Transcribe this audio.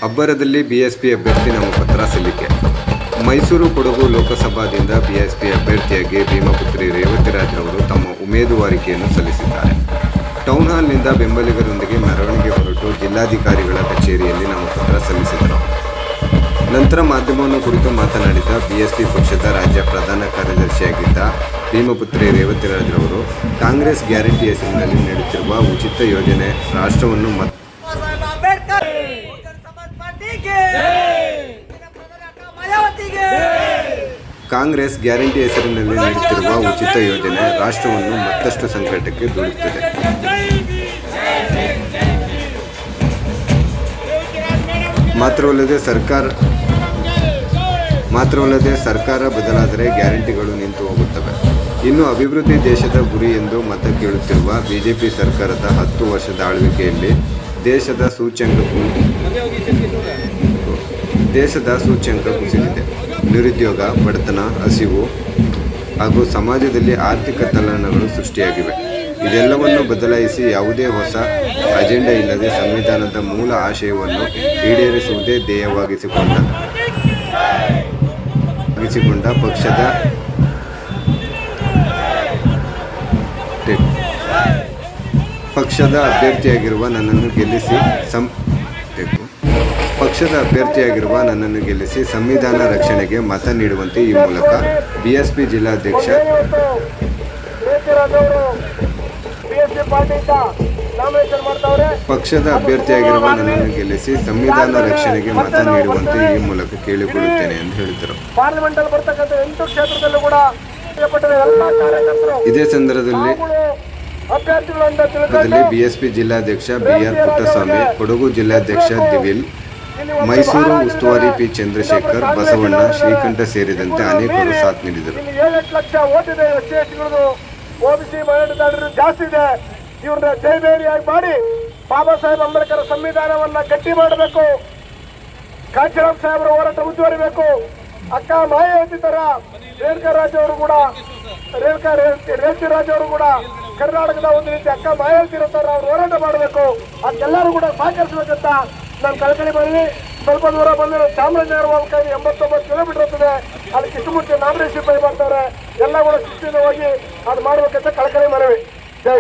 ಅಬ್ಬರದಲ್ಲಿ BSP ಅಭ್ಯರ್ಥಿ ನಾಮಪತ್ರ ಸಲ್ಲಿಕೆ. ಮೈಸೂರು ಕೊಡಗು ಲೋಕಸಭಾದಿಂದ ಬಿಎಸ್ಪಿ ಅಭ್ಯರ್ಥಿಯಾಗಿ ಭೀಮಪುತ್ರಿ ರೇವತಿರಾಜ್ ಅವರು ತಮ್ಮ ಉಮೇದುವಾರಿಕೆಯನ್ನು ಸಲ್ಲಿಸಿದ್ದಾರೆ. ಟೌನ್ ಹಾಲ್ನಿಂದ ಬೆಂಬಲಿಗರೊಂದಿಗೆ ಮೆರವಣಿಗೆ ಹೊರಟು ಜಿಲ್ಲಾಧಿಕಾರಿಗಳ ಕಚೇರಿಯಲ್ಲಿ ನಾಮಪತ್ರ ಸಲ್ಲಿಸಿದರು. ನಂತರ ಮಾಧ್ಯಮವನ್ನು ಕುರಿತು ಮಾತನಾಡಿದ ಬಿಎಸ್ಪಿ ಪಕ್ಷದ ರಾಜ್ಯ ಪ್ರಧಾನ ಕಾರ್ಯದರ್ಶಿಯಾಗಿದ್ದ ಭೀಮಪುತ್ರಿ ರೇವತಿರಾಜ್ ಅವರು, ಕಾಂಗ್ರೆಸ್ ಗ್ಯಾರಂಟಿ ಹೆಸರಿನಲ್ಲಿ ನೀಡುತ್ತಿರುವ ಉಚಿತ ಯೋಜನೆ ರಾಷ್ಟ್ರವನ್ನು ಕಾಂಗ್ರೆಸ್ ಗ್ಯಾರಂಟಿ ಹೆಸರಿನಲ್ಲಿ ನೀಡುತ್ತಿರುವ ಉಚಿತ ಯೋಜನೆ ರಾಷ್ಟ್ರವನ್ನು ಮತ್ತಷ್ಟು ಸಂಕಟಕ್ಕೆ ದೂಡುತ್ತಿದೆ. ಮಾತ್ರವಲ್ಲದೆ ಸರ್ಕಾರ ಬದಲಾದರೆ ಗ್ಯಾರಂಟಿಗಳು ನಿಂತು ಹೋಗುತ್ತವೆ. ಇನ್ನು ಅಭಿವೃದ್ಧಿ ದೇಶದ ಗುರಿ ಎಂದು ಮತ ಕೇಳುತ್ತಿರುವ ಬಿಜೆಪಿ ಸರ್ಕಾರದ 10 ವರ್ಷದ ಆಳ್ವಿಕೆಯಲ್ಲಿ ದೇಶದ ಸೂಚ್ಯಂಕ ಕುಸಿದಿದೆ. ನಿರುದ್ಯೋಗ, ಬಡತನ, ಹಸಿವು ಹಾಗೂ ಸಮಾಜದಲ್ಲಿ ಆರ್ಥಿಕ ತಲ್ಲಣಗಳು ಸೃಷ್ಟಿಯಾಗಿವೆ. ಇದೆಲ್ಲವನ್ನು ಬದಲಾಯಿಸಿ ಯಾವುದೇ ಹೊಸ ಅಜೆಂಡಾ ಇಲ್ಲದೆ ಸಂವಿಧಾನದ ಮೂಲ ಆಶಯವನ್ನು ಈಡೇರಿಸುವುದೇ ಧ್ಯೇಯವಾಗಿಸಿಕೊಂಡ ಪಕ್ಷದ ಅಭ್ಯರ್ಥಿಯಾಗಿರುವ ನನ್ನನ್ನು ಗೆಲ್ಲಿಸಿ ಸಂವಿಧಾನ ರಕ್ಷಣೆಗೆ ಮತ ನೀಡುವಂತೆ ಈ ಮೂಲಕ ಬಿಎಸ್ಪಿ ಜಿಲ್ಲಾಧ್ಯಕ್ಷ ಕೇಳಿಕೊಳ್ಳುತ್ತೇನೆ ಎಂದು ಹೇಳಿದರು. ಇದೇ ಸಂದರ್ಭದಲ್ಲಿ ಬಿಎಸ್ಪಿ ಜಿಲ್ಲಾಧ್ಯಕ್ಷ ಬಿಆರ್ ಪುಟ್ಟಸ್ವಾಮಿ, ಕೊಡಗು ಜಿಲ್ಲಾಧ್ಯಕ್ಷ ದಿವಿಲ್, ಮೈಸೂರು ಉಸ್ತುವಾರಿ ಪಿ ಚಂದ್ರಶೇಖರ್, ಬಸವಣ್ಣ, ಶ್ರೀಕಂಠ ಸೇರಿದಂತೆ ಅನೇಕರು ಸಾಥ್ ನೀಡಿದರು. 7 ಲಕ್ಷ ಓಟ್ ಇದೆ. ಓಬಿಸಿ ಮೈನಾರಿಟಿ ಜಾಸ್ತಿ ಇದೆ. ಇವ್ರನ್ನ ಜೈಬೇರಿಯಾಗಿ ಮಾಡಿ ಬಾಬಾ ಸಾಹೇಬ್ ಅಂಬೇಡ್ಕರ್ ಸಂವಿಧಾನವನ್ನ ಗಟ್ಟಿ ಮಾಡಬೇಕು. ಕಾಂಚೀರಾಮ್ ಸಾಹೇಬರ ಹೋರಾಟ ಮುಂದುವರಿಬೇಕು. ಅಕ್ಕ ಮಾಯಾವತಿ ತರ ರೇವತಿರಾಜ್ ಅವರು ಕೂಡ ಕರ್ನಾಟಕದ ಒಂದು ರೀತಿ ಅಕ್ಕ ಮಾಯಾವತಿ ತರ ಅವ್ರು ಹೋರಾಟ ಮಾಡಬೇಕು. ಅದೆಲ್ಲರೂ ಕೂಡ ಸಹಕರಿಸಬೇಕಂತ ನಾನು ಕಳಕಳಿ ಮಾಡಿ ಸ್ವಲ್ಪ ದೂರ ಬಂದಿರೋ ಚಾಮರಾಜನಗರ 89 ಕಿಲೋಮೀಟರ್ ಇರ್ತದೆ. ಅಲ್ಲಿ ಕಿಷ್ಟಮುಟ್ಟಿ ನಾಮಿನೇಷನ್ ಪೈ ಮಾಡ್ತಾರೆ. ಎಲ್ಲ ಕೂಡ ಶಿಸ್ತಿನ ಹೋಗಿ ಅದು ಮಾಡ್ಬೇಕಂತ ಕಳಕಳಿ ಮನವಿ. ಜೈ